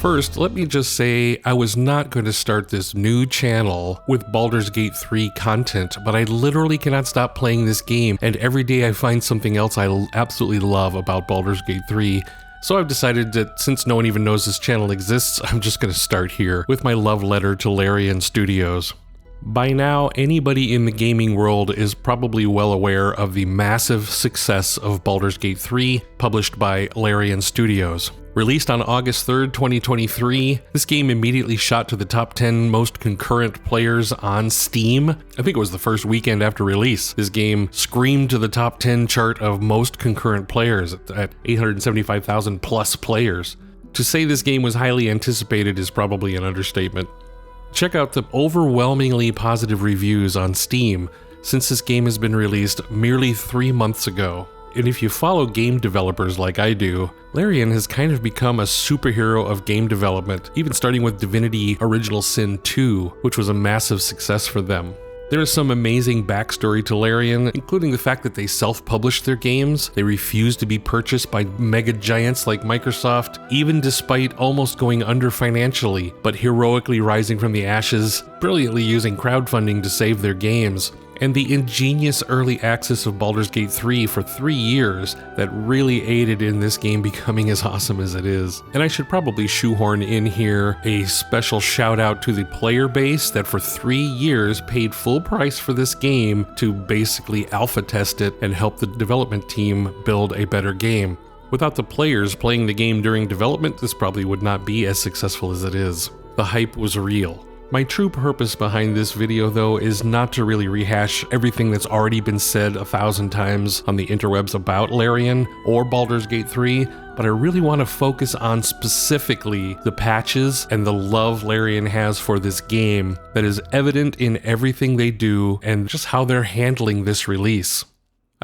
First, let me just say I was not going to start this new channel with Baldur's Gate 3 content, but I literally cannot stop playing this game, and every day I find something else I absolutely love about Baldur's Gate 3. So I've decided that since no one even knows this channel exists, I'm just going to start here with my love letter to Larian Studios. By now, anybody in the gaming world is probably well aware of the massive success of Baldur's Gate 3, published by Larian Studios. Released on August 3rd, 2023, this game immediately shot to the top 10 most concurrent players on Steam. I think it was the first weekend after release. This game screamed to the top 10 chart of most concurrent players at 875,000 plus players. To say this game was highly anticipated is probably an understatement. Check out the overwhelmingly positive reviews on Steam since this game has been released merely 3 months ago. And if you follow game developers like I do, Larian has kind of become a superhero of game development, even starting with Divinity Original Sin 2, which was a massive success for them. There is some amazing backstory to Larian, including the fact that they self-published their games. They refused to be purchased by mega giants like Microsoft, even despite almost going under financially, but heroically rising from the ashes, brilliantly using crowdfunding to save their games. And the ingenious early access of Baldur's Gate 3 for 3 years that really aided in this game becoming as awesome as it is. And I should probably shoehorn in here a special shout out to the player base that for 3 years paid full price for this game to basically alpha test it and help the development team build a better game. Without the players playing the game during development, this probably would not be as successful as it is. The hype was real. My true purpose behind this video, though, is not to really rehash everything that's already been said 1,000 times on the interwebs about Larian or Baldur's Gate 3, but I really want to focus on specifically the patches and the love Larian has for this game that is evident in everything they do and just how they're handling this release.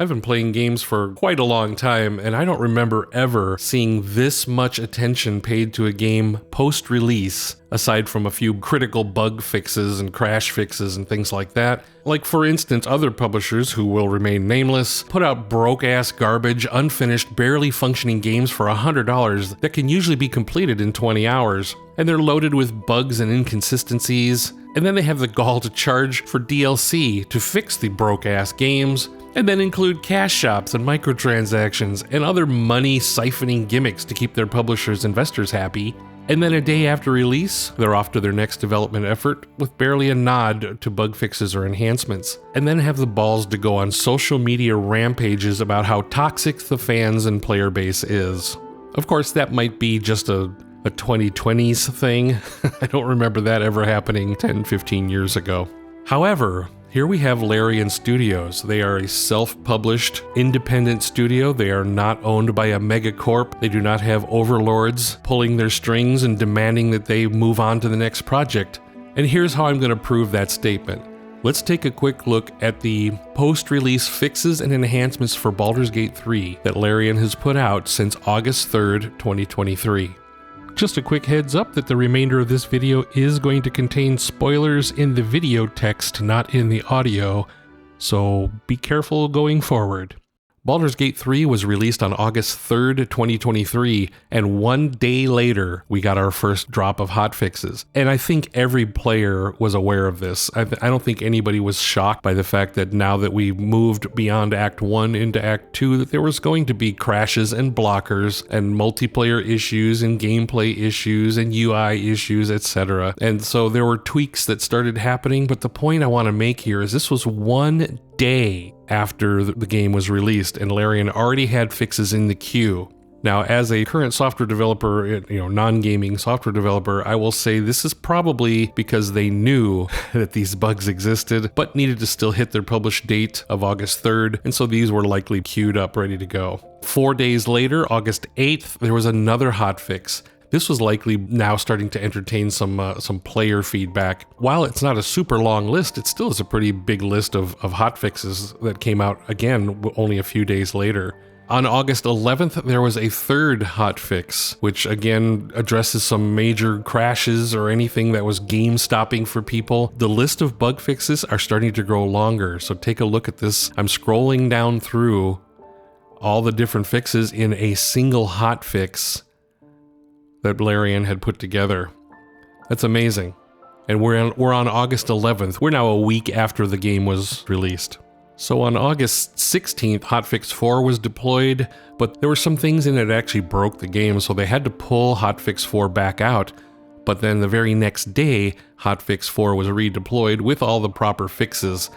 I've been playing games for quite a long time, and I don't remember ever seeing this much attention paid to a game post-release, aside from a few critical bug fixes and crash fixes and things like that. Like, for instance, other publishers, who will remain nameless, put out broke-ass garbage, unfinished, barely functioning games for $100 that can usually be completed in 20 hours. And they're loaded with bugs and inconsistencies, and then they have the gall to charge for DLC to fix the broke-ass games, and then include cash shops and microtransactions and other money siphoning gimmicks to keep their publishers' investors happy. And then a day after release, they're off to their next development effort with barely a nod to bug fixes or enhancements, and then have the balls to go on social media rampages about how toxic the fans and player base is. Of course, that might be just a 2020s thing. I don't remember that ever happening 10, 15 years ago. However, here we have Larian Studios. They are a self-published, independent studio. They are not owned by a megacorp. They do not have overlords pulling their strings and demanding that they move on to the next project. And here's how I'm going to prove that statement. Let's take a quick look at the post-release fixes and enhancements for Baldur's Gate 3 that Larian has put out since August 3rd, 2023. Just a quick heads up that the remainder of this video is going to contain spoilers in the video text, not in the audio, so be careful going forward. Baldur's Gate 3 was released on August 3rd, 2023, and 1 day later, we got our first drop of hotfixes. And I think every player was aware of this. I don't think anybody was shocked by the fact that now that we moved beyond Act 1 into Act 2, that there was going to be crashes and blockers and multiplayer issues and gameplay issues and UI issues, etc. And so there were tweaks that started happening, but the point I want to make here is this was 1 day after the game was released, and Larian already had fixes in the queue. Now, as a current software developer, non-gaming software developer, I will say this is probably because they knew that these bugs existed, but needed to still hit their published date of August 3rd, and so these were likely queued up, ready to go. 4 days later, August 8th, there was another hotfix. This was likely now starting to entertain some player feedback. While it's not a super long list, it still is a pretty big list of hotfixes that came out again only a few days later. On August 11th, there was a third hotfix, which again addresses some major crashes or anything that was game stopping for people. The list of bug fixes are starting to grow longer, so take a look at this. I'm scrolling down through all the different fixes in a single hotfix. that Larian had put together. That's amazing. And we're on August 11th. We're now a week after the game was released. So on August 16th, Hotfix 4 was deployed, but there were some things in it that actually broke the game, so they had to pull Hotfix 4 back out. But then the very next day, Hotfix 4 was redeployed with all the proper fixes.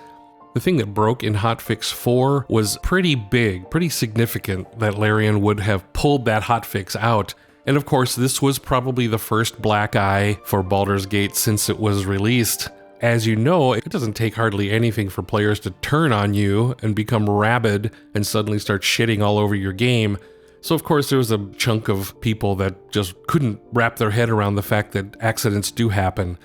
The thing that broke in Hotfix 4 was pretty big, pretty significant that Larian would have pulled that hotfix out. And of course, this was probably the first black eye for Baldur's Gate since it was released. As you know, it doesn't take hardly anything for players to turn on you and become rabid and suddenly start shitting all over your game. So of course there was a chunk of people that just couldn't wrap their head around the fact that accidents do happen.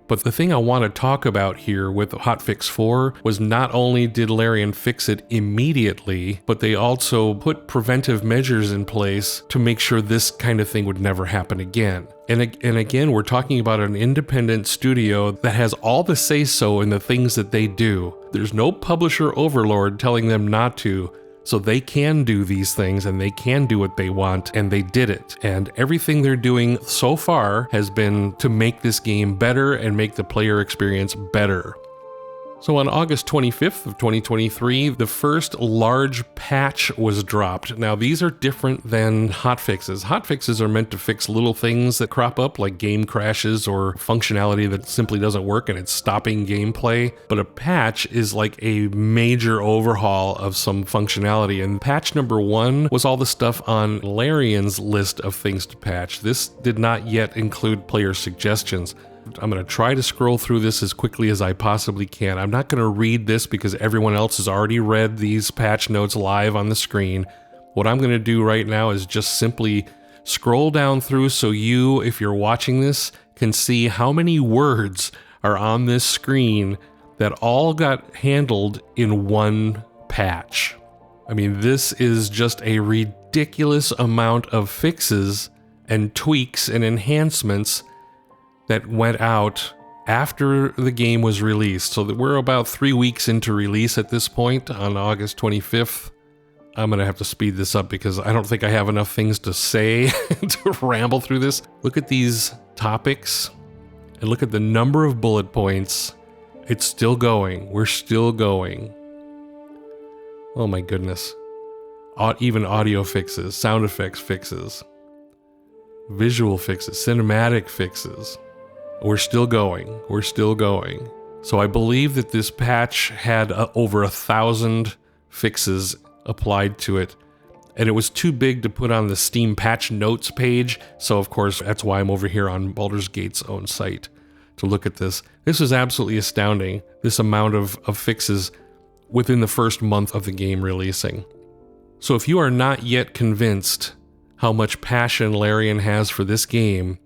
But the thing I want to talk about here with Hotfix 4 was not only did Larian fix it immediately, but they also put preventive measures in place to make sure this kind of thing would never happen again. And again, we're talking about an independent studio that has all the say-so in the things that they do. There's no publisher overlord telling them not to. So they can do these things and they can do what they want, and they did it. And everything they're doing so far has been to make this game better and make the player experience better. So on August 25th of 2023, the first large patch was dropped. Now these are different than hotfixes. Hotfixes are meant to fix little things that crop up like game crashes or functionality that simply doesn't work and it's stopping gameplay. But a patch is like a major overhaul of some functionality. And patch number 1 was all the stuff on Larian's list of things to patch. This did not yet include player suggestions. I'm going to try to scroll through this as quickly as I possibly can. I'm not going to read this because everyone else has already read these patch notes live on the screen. What I'm going to do right now is just simply scroll down through so you, if you're watching this, can see how many words are on this screen that all got handled in one patch. I mean, this is just a ridiculous amount of fixes and tweaks and enhancements that went out after the game was released. So that we're about 3 weeks into release at this point on August 25th. I'm going to have to speed this up because I don't think I have enough things to say to ramble through this. Look at these topics and look at the number of bullet points. It's still going. We're still going. Oh my goodness. Even audio fixes, sound effects fixes, visual fixes, cinematic fixes. We're still going. We're still going. So I believe that this patch had over 1,000 fixes applied to it, and it was too big to put on the Steam patch notes page. So of course, that's why I'm over here on Baldur's Gate's own site to look at this. This is absolutely astounding, this amount of fixes within the first month of the game releasing. So if you are not yet convinced how much passion Larian has for this game,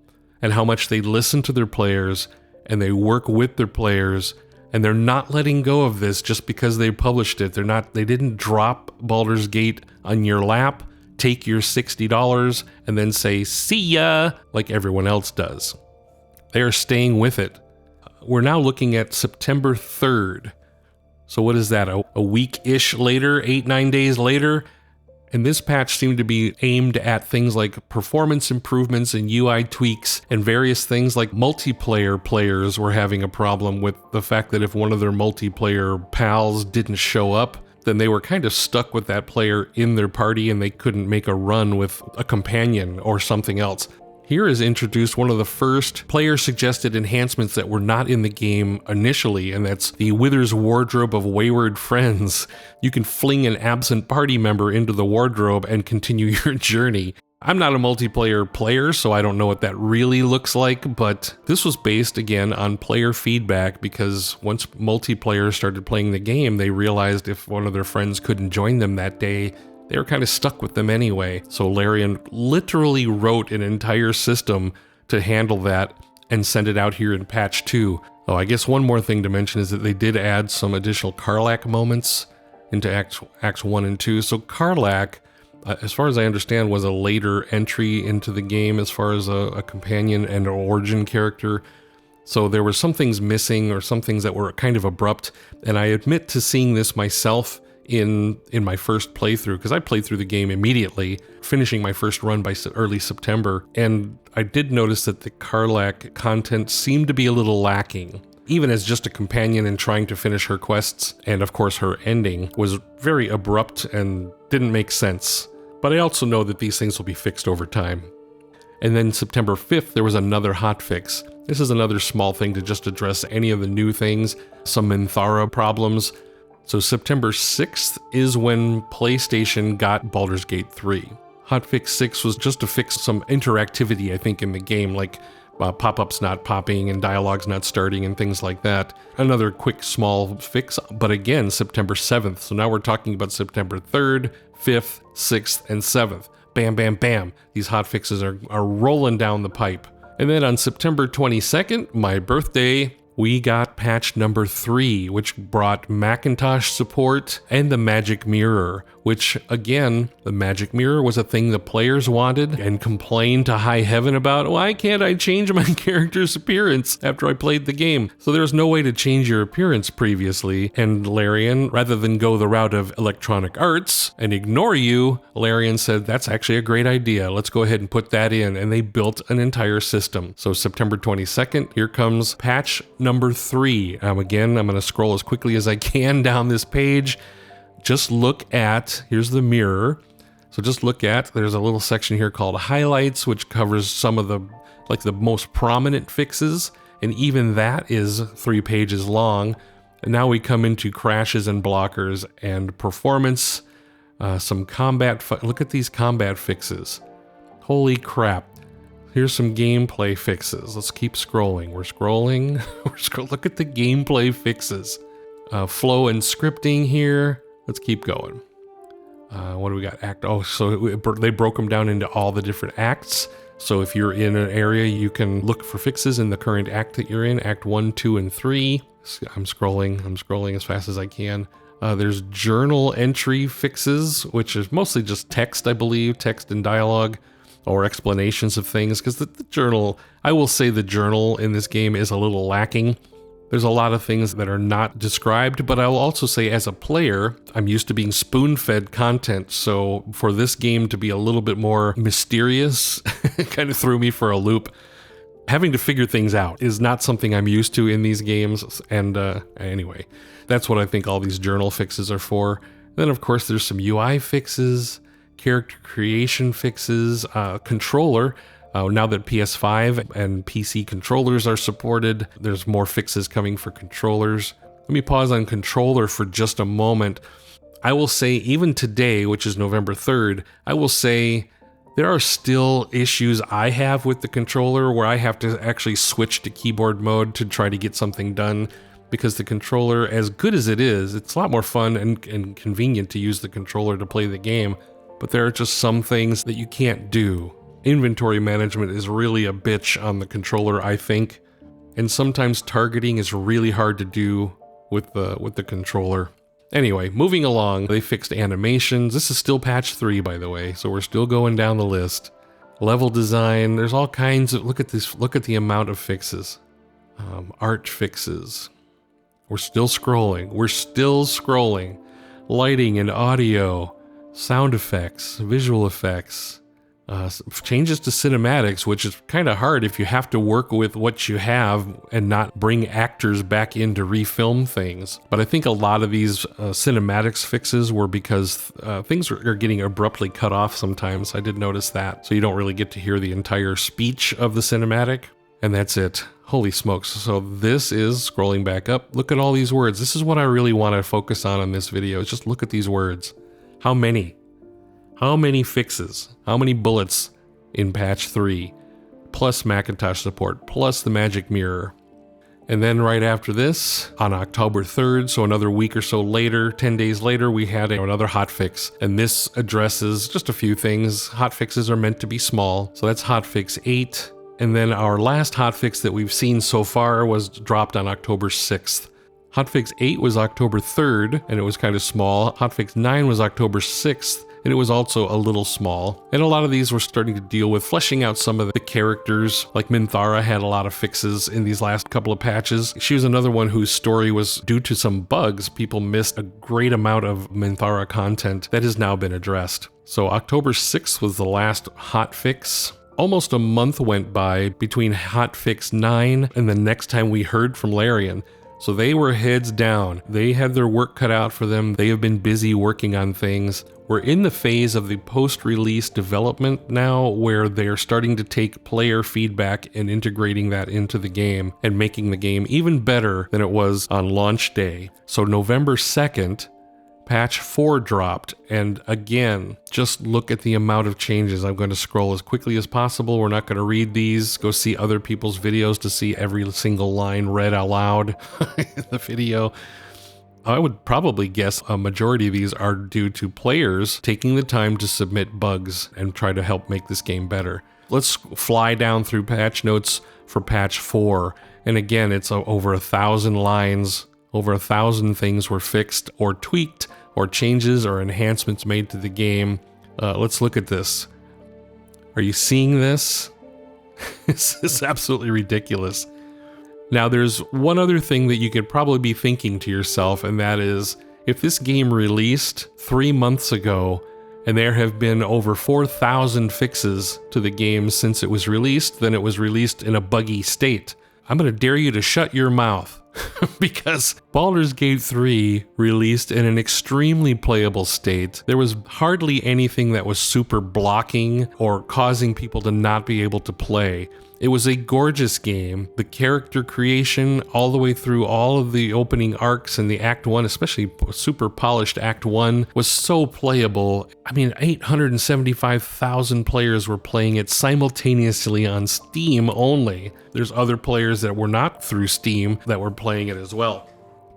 and how much they listen to their players, and they work with their players, and they're not letting go of this just because they published it. They didn't drop Baldur's Gate on your lap, take your $60, and then say, see ya, like everyone else does. They are staying with it. We're now looking at September 3rd. So what is that, a week-ish later, 8-9 days later? And this patch seemed to be aimed at things like performance improvements and UI tweaks and various things like multiplayer players were having a problem with the fact that if one of their multiplayer pals didn't show up, then they were kind of stuck with that player in their party and they couldn't make a run with a companion or something else. Here is introduced one of the first player-suggested enhancements that were not in the game initially, and that's the Wither's Wardrobe of Wayward Friends. You can fling an absent party member into the wardrobe and continue your journey. I'm not a multiplayer player, so I don't know what that really looks like, but this was based, again, on player feedback, because once multiplayer started playing the game, they realized if one of their friends couldn't join them that day, they were kind of stuck with them anyway. So Larian literally wrote an entire system to handle that and send it out here in patch 2. Oh, I guess one more thing to mention is that they did add some additional Karlach moments into Acts 1 and 2. So Karlach, as far as I understand, was a later entry into the game as far as a companion and an origin character. So there were some things missing or some things that were kind of abrupt, and I admit to seeing this myself in my first playthrough, because I played through the game immediately, finishing my first run by early September, and I did notice that the Karlach content seemed to be a little lacking. Even as just a companion in trying to finish her quests, and of course her ending was very abrupt and didn't make sense. But I also know that these things will be fixed over time. And then September 5th, there was another hotfix. This is another small thing to just address any of the new things, some Minthara problems. So September 6th is when PlayStation got Baldur's Gate 3. Hotfix 6 was just to fix some interactivity, I think, in the game, like pop-ups not popping and dialogues not starting and things like that. Another quick small fix, but again, September 7th. So now we're talking about September 3rd, 5th, 6th, and 7th. Bam, bam, bam. These hotfixes are rolling down the pipe. And then on September 22nd, my birthday, we got patch number 3, which brought Macintosh support and the Magic Mirror, which, again, the Magic Mirror was a thing the players wanted and complained to high heaven about. Why can't I change my character's appearance after I played the game? So there's no way to change your appearance previously, and Larian, rather than go the route of Electronic Arts and ignore you, Larian said, that's actually a great idea. Let's go ahead and put that in, and they built an entire system. So September 22nd, here comes patch number 3. Again, I'm going to scroll as quickly as I can down this page. Just look at, here's the mirror. So just look at, there's a little section here called highlights, which covers some of the most prominent fixes. And even that is 3 pages long. And now we come into crashes and blockers and performance, some combat, look at these combat fixes. Holy crap. Here's some gameplay fixes. Let's keep scrolling. We're scrolling. Look at the gameplay fixes. Flow and scripting here. Let's keep going. What do we got? They broke them down into all the different acts. So if you're in an area, you can look for fixes in the current act that you're in, Act 1, 2, and 3. I'm scrolling as fast as I can. There's journal entry fixes, which is mostly just text, I believe, text and dialogue, or explanations of things, because the journal, I will say the journal in this game is a little lacking. There's a lot of things that are not described, but I'll also say as a player, I'm used to being spoon-fed content, so for this game to be a little bit more mysterious, it kind of threw me for a loop. Having to figure things out is not something I'm used to in these games, and anyway, that's what I think all these journal fixes are for. Then of course there's some UI fixes, character creation fixes, controller. Now that PS5 and PC controllers are supported, there's more fixes coming for controllers. Let me pause on controller for just a moment. I will say even today, which is November 3rd, I will say there are still issues I have with the controller where I have to actually switch to keyboard mode to try to get something done, because the controller, as good as it is, it's a lot more fun and convenient to use the controller to play the game. But there are just some things that you can't do. Inventory management is really a bitch on the controller, I think. And sometimes targeting is really hard to do with the controller. Anyway, moving along, they fixed animations. This is still patch 3, by the way, so we're still going down the list. Level design, there's all kinds of, look at the amount of fixes. Art fixes. We're still scrolling. Lighting and audio. Sound effects, visual effects, changes to cinematics, which is kind of hard if you have to work with what you have and not bring actors back in to refilm things. But I think a lot of these cinematics fixes were because things are getting abruptly cut off sometimes. I did notice that. So you don't really get to hear the entire speech of the cinematic, and that's it. Holy smokes. So this is, scrolling back up, look at all these words. This is what I really want to focus on in this video, is just look at these words. How many? How many fixes? How many bullets in patch 3? Plus Macintosh support, plus the Magic Mirror. And then right after this, on October 3rd, so another week or so later, 10 days later, we had another hotfix. And this addresses just a few things. Hotfixes are meant to be small, so that's hotfix 8. And then our last hotfix that we've seen so far was dropped on October 6th. Hotfix 8 was October 3rd, and it was kind of small. Hotfix 9 was October 6th, and it was also a little small. And a lot of these were starting to deal with fleshing out some of the characters, like Minthara had a lot of fixes in these last couple of patches. She was another one whose story was due to some bugs. People missed a great amount of Minthara content that has now been addressed. So October 6th was the last hotfix. Almost a month went by between hotfix 9 and the next time we heard from Larian. So they were heads down. They had their work cut out for them. They have been busy working on things. We're in the phase of the post-release development now where they're starting to take player feedback and integrating that into the game and making the game even better than it was on launch day. So November 2nd, patch 4 dropped, and again, just look at the amount of changes. I'm going to scroll as quickly as possible. We're not going to read these. Go see other people's videos to see every single line read out loud in the video. I would probably guess a majority of these are due to players taking the time to submit bugs and try to help make this game better. Let's fly down through patch notes for patch 4. And again, it's over 1,000 lines. Over 1,000 things were fixed or tweaked or changes or enhancements made to the game. Let's look at this. Are you seeing this? This is absolutely ridiculous. Now, there's one other thing that you could probably be thinking to yourself, and that is, if this game released 3 months ago, and there have been over 4,000 fixes to the game since it was released, then it was released in a buggy state. I'm going to dare you to shut your mouth. Because Baldur's Gate 3 released in an extremely playable state. There was hardly anything that was super blocking or causing people to not be able to play. It was a gorgeous game. The character creation all the way through all of the opening arcs and the Act 1, especially super polished Act 1, was so playable. I mean, 875,000 players were playing it simultaneously on Steam only. There's other players that were not through Steam that were playing it as well.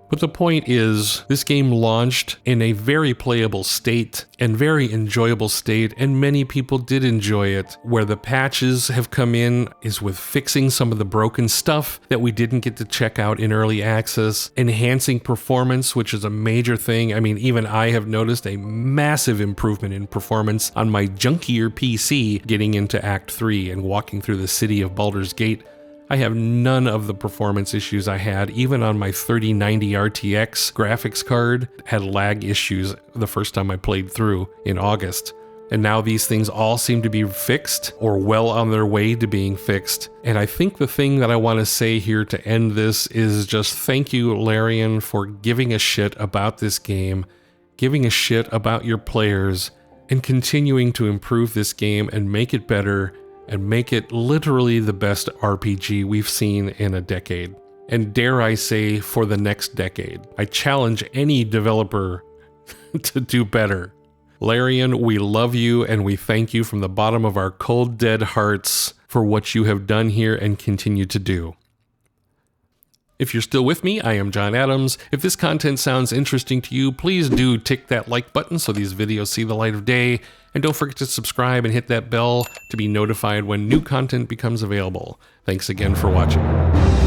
But the point is, this game launched in a very playable state and very enjoyable state, and many people did enjoy it. Where the patches have come in is with fixing some of the broken stuff that we didn't get to check out in early access, enhancing performance, which is a major thing. I mean, even I have noticed a massive improvement in performance on my junkier PC getting into Act 3 and walking through the city of Baldur's Gate. I have none of the performance issues I had, even on my 3090 RTX graphics card. Had lag issues the first time I played through in August. And now these things all seem to be fixed or well on their way to being fixed. And I think the thing that I want to say here to end this is just thank you, Larian, for giving a shit about this game, giving a shit about your players, and continuing to improve this game and make it better and make it literally the best RPG we've seen in a decade. And dare I say, for the next decade. I challenge any developer to do better. Larian, we love you and we thank you from the bottom of our cold, dead hearts for what you have done here and continue to do. If you're still with me, I am John Adams. If this content sounds interesting to you, please do tick that like button so these videos see the light of day. And don't forget to subscribe and hit that bell to be notified when new content becomes available. Thanks again for watching.